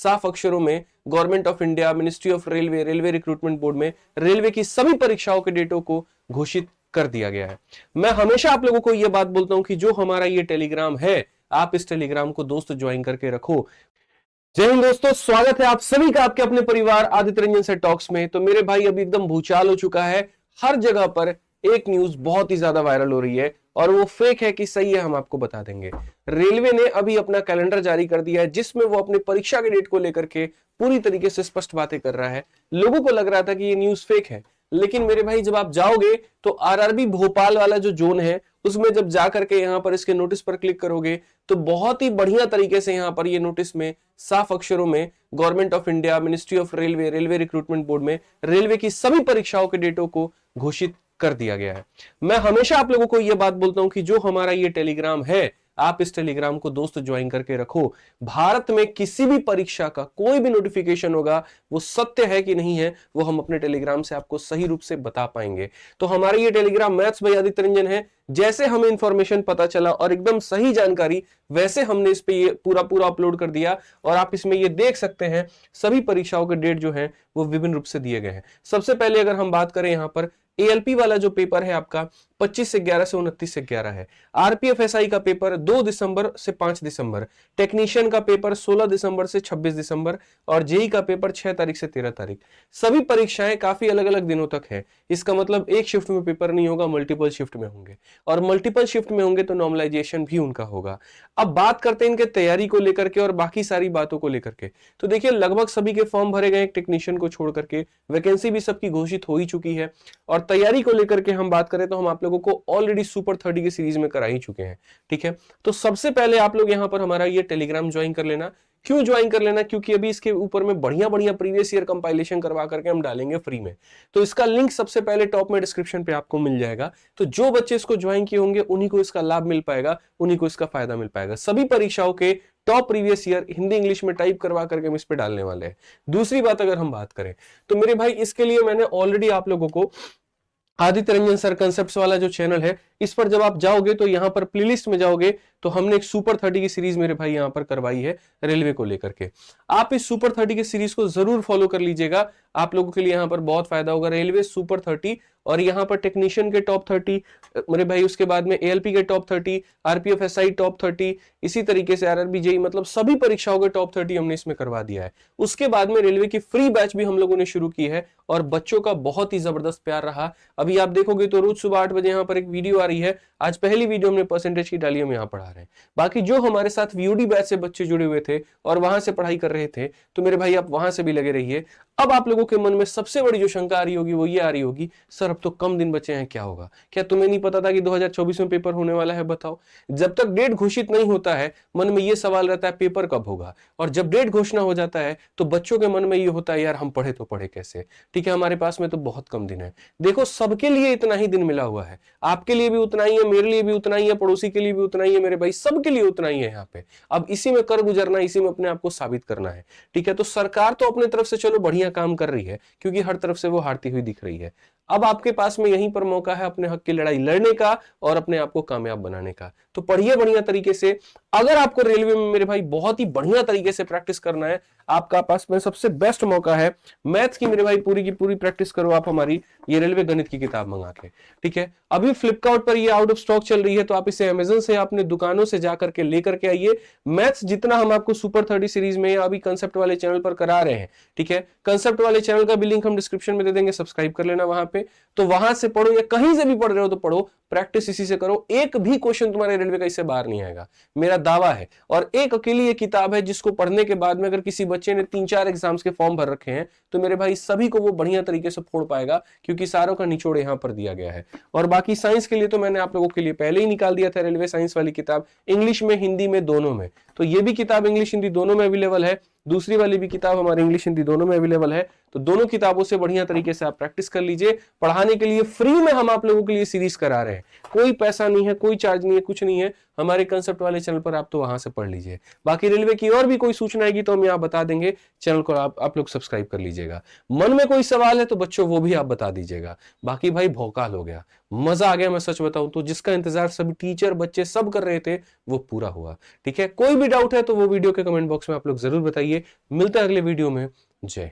साफ अक्षरों में government of India, ministry of railway, railway recruitment board में रेलवे की सभी परीक्षाओं के डेटों को घोषित कर दिया गया है। मैं हमेशा आप लोगों को यह बात बोलता हूं कि जो हमारा ये टेलीग्राम है, आप इस टेलीग्राम को दोस्त ज्वाइन करके रखो। जय हिंद दोस्तों, स्वागत है आप सभी का आपके अपने परिवार आदित्य रंजन से टॉक्स में। तो मेरे भाई अभी एकदम भूचाल हो चुका है, हर जगह पर एक न्यूज बहुत ही ज्यादा वायरल हो रही है और वो फेक है कि सही है, हम आपको बता देंगे। रेलवे ने अभी अपना कैलेंडर जारी कर दिया है जिसमें वो अपनी परीक्षा के डेट को लेकर के पूरी तरीके से स्पष्ट बातें कर रहा है। लोगों को लग रहा था कि ये न्यूज फेक है, लेकिन मेरे भाई जब आप जाओगे तो आरआरबी भोपाल वाला जो जोन है उसमें जब जाकर के यहां पर इसके नोटिस पर क्लिक करोगे तो बहुत ही बढ़िया तरीके से यहां पर ये नोटिस में साफ अक्षरों में government of India, ministry of railway, railway recruitment board में रेलवे की सभी परीक्षाओं के डेटों को घोषित कर दिया गया है। मैं हमेशा आप लोगों को यह बात बोलता हूं कि जो हमारा ये टेलीग्राम है, आप इस टेलीग्राम को दोस्त ज्वाइन करके रखो। भारत में किसी भी परीक्षा का कोई भी नोटिफिकेशन होगा, वो सत्य है कि नहीं है, वो हम अपने टेलीग्राम से आपको सही रूप से बता पाएंगे। तो हमारा ये Telegram maths by Aditya Ranjan है। जैसे हमें इंफॉर्मेशन पता चला और एकदम सही जानकारी, वैसे हमने इस पे ये पूरा अपलोड कर दिया और आप इसमें ये देख सकते हैं सभी परीक्षाओं के डेट जो हैं वो विभिन्न रूप से दिए गए हैं। सबसे पहले अगर हम बात करें यहाँ पर एएलपी वाला जो पेपर है आपका 25 से 11 से 29 से 11 है। आरपीएफएसआई का पेपर 2 दिसंबर से 5 दिसंबर, टेक्नीशियन का पेपर 16 दिसंबर से 26 दिसंबर और जेई का पेपर 6 तारीख से 13 तारीख। सभी परीक्षाएं काफी अलग अलग दिनों तक है। इसका मतलब एक शिफ्ट में पेपर नहीं होगा, मल्टीपल शिफ्ट में होंगे और मल्टीपल शिफ्ट में होंगे तो नॉर्मलाइजेशन भी उनका होगा। अब बात करते हैं इनके तैयारी को लेकर के और बाकी सारी बातों को लेकर के। तो देखिए लगभग सभी के फॉर्म भरे गए टेक्नीशियन को छोड़ करके, वैकेंसी भी सबकी घोषित हो ही चुकी है। और तैयारी को लेकर के हम बात करें तो हम आप लोगों को ऑलरेडी सुपर 30 की सीरीज में करा ही चुके हैं। ठीक है, तो सबसे पहले आप लोग यहां पर हमारा ये टेलीग्राम ज्वाइन कर लेना। क्यों ज्वाइन कर लेना? क्योंकि अभी इसके ऊपर में बढ़िया बढ़िया प्रीवियस ईयर कंपाइलेशन करवा करके हम डालेंगे फ्री में। तो इसका लिंक सबसे पहले टॉप में डिस्क्रिप्शन पे आपको मिल जाएगा। तो जो बच्चे इसको ज्वाइन किए होंगे उन्हीं को इसका लाभ मिल पाएगा, उन्हीं को इसका फायदा मिल पाएगा। सभी परीक्षाओं के top previous year Hindi English में टाइप करवा करके हम इस पे डालने वाले हैं। दूसरी बात अगर हम बात करें तो मेरे भाई इसके लिए मैंने ऑलरेडी आप लोगों को आदित्य रंजन सर कंसेप्ट्स वाला जो चैनल है, इस पर जब आप जाओगे तो यहां पर प्लेलिस्ट में जाओगे तो हमने एक सुपर 30 की सीरीज मेरे भाई यहां पर करवाई है रेलवे को लेकर के। आप इस सुपर 30 की सीरीज को जरूर फॉलो कर लीजिएगा, आप लोगों के लिए यहां पर बहुत फायदा होगा। रेलवे सुपर 30 और यहां पर टेक्नीशियन के टॉप 30 मेरे भाई, उसके बाद में एएलपी के टॉप 30, आरपीएफएसआई टॉप 30, इसी तरीके से आरआरबी जेई, मतलब सभी परीक्षाओं के टॉप 30 हमने इसमें करवा दिया है। उसके बाद में रेलवे की फ्री बैच भी हम लोगों ने शुरू की है और बच्चों का बहुत ही जबरदस्त प्यार रहा। अभी आप देखोगे तो रोज सुबह 8 बजे यहां पर एक वीडियो आ रही है। आज पहली वीडियो हमने परसेंटेज की डाली, हम यहां पढ़ा रहे हैं। बाकी जो हमारे साथ वीओडी बैच से बच्चे जुड़े हुए थे और वहां से पढ़ाई कर रहे थे, तो मेरे भाई आप वहां से भी लगे रहिए। अब आप लोगों के मन में सबसे बड़ी जो शंका आ रही होगी वो ये आ रही होगी, सर अब तो कम दिन बचे हैं, क्या होगा? क्या तुम्हें नहीं पता था कि 2024 में पेपर होने वाला है? बताओ। जब तक डेट घोषित नहीं होता है मन में ये सवाल रहता है पेपर कब होगा, और जब डेट घोषणा हो जाता है तो बच्चों के मन में ये होता है यार हम पढ़े तो पढ़े कैसे, ठीक है हमारे पास में तो बहुत कम दिन है। देखो सबके लिए इतना ही दिन मिला हुआ है, आपके लिए भी उतना ही है, मेरे लिए भी उतना ही है, पड़ोसी के लिए भी उतना ही है, मेरे भाई सबके लिए उतना ही है यहाँ पे। अब इसी में कर गुजरना, इसी में अपने आप को साबित करना है। ठीक है, तो सरकार तो अपने तरफ से चलो बढ़िया काम कर रही है क्योंकि हर तरफ से वो हारती हुई दिख रही है। अब आपके पास में यहीं पर मौका है अपने हक की लड़ाई लड़ने का और अपने आप को कामयाब बनाने का। तो पढ़िए बढ़िया तरीके से। अगर आपको रेलवे में मेरे भाई बहुत ही बढ़िया तरीके से प्रैक्टिस करना है, आपका पास में सबसे बेस्ट मौका है मैथ्स की मेरे भाई पूरी की पूरी प्रैक्टिस करो आप हमारी ये रेलवे गणित की किताब मंगा के। ठीक है, अभी फ्लिपकार्ट पर ये आउट ऑफ स्टॉक चल रही है, तो आप इसे अमेजन से अपने दुकानों से जाकर के लेकर के आइए। मैथ्स जितना हम आपको सुपर 30 सीरीज में अभी कंसेप्ट वाले चैनल पर करा रहे हैं, ठीक है, कंसेप्ट वाले चैनल का भी लिंक हम डिस्क्रिप्शन में दे देंगे, सब्सक्राइब कर लेना वहां पे। तो वहां से पढ़ो या कहीं से भी पढ़ रहे हो तो पढ़ो, प्रैक्टिस इसी से करो। एक भी क्वेश्चन तुम्हारे रेलवे का इससे बाहर नहीं आएगा, मेरा दावा है। और एक अकेली ये किताब है जिसको पढ़ने के बाद में अगर किसी बच्चे ने 3-4 एग्जाम्स के फॉर्म भर रखे हैं तो मेरे भाई सभी को वो बढ़िया तरीके से फोड़ पाएगा, क्योंकि सारों का निचोड़ यहां पर दिया गया है। और बाकी साइंस के लिए तो मैंने आप लोगों के लिए पहले ही निकाल दिया था रेलवे साइंस वाली किताब, इंग्लिश में हिंदी में दोनों में। तो ये भी किताब इंग्लिश हिंदी दोनों में अवेलेबल है, दूसरी वाली भी किताब हमारी इंग्लिश हिंदी दोनों में अवेलेबल है। तो दोनों किताबों से बढ़िया तरीके से आप प्रैक्टिस कर लीजिए। पढ़ाने के लिए फ्री में हम आप लोगों के लिए सीरीज करा रहे हैं, कोई पैसा नहीं है, कोई चार्ज नहीं है, कुछ नहीं है। हमारे कंसेप्ट वाले चैनल पर आप तो वहां से पढ़ लीजिए। बाकी रेलवे की और भी कोई सूचना आएगी तो हम यहाँ बता देंगे, चैनल को आप लोग सब्सक्राइब कर लीजिएगा। मन में कोई सवाल है तो बच्चों वो भी आप बता दीजिएगा। बाकी भाई भौकाल हो गया, मजा आ गया। मैं सच बताऊं तो जिसका इंतजार सभी टीचर बच्चे सब कर रहे थे वो पूरा हुआ। ठीक है, कोई भी डाउट है तो वो वीडियो के कमेंट बॉक्स में आप लोग जरूर बताइए। मिलते हैं अगले वीडियो में। जय हिंद।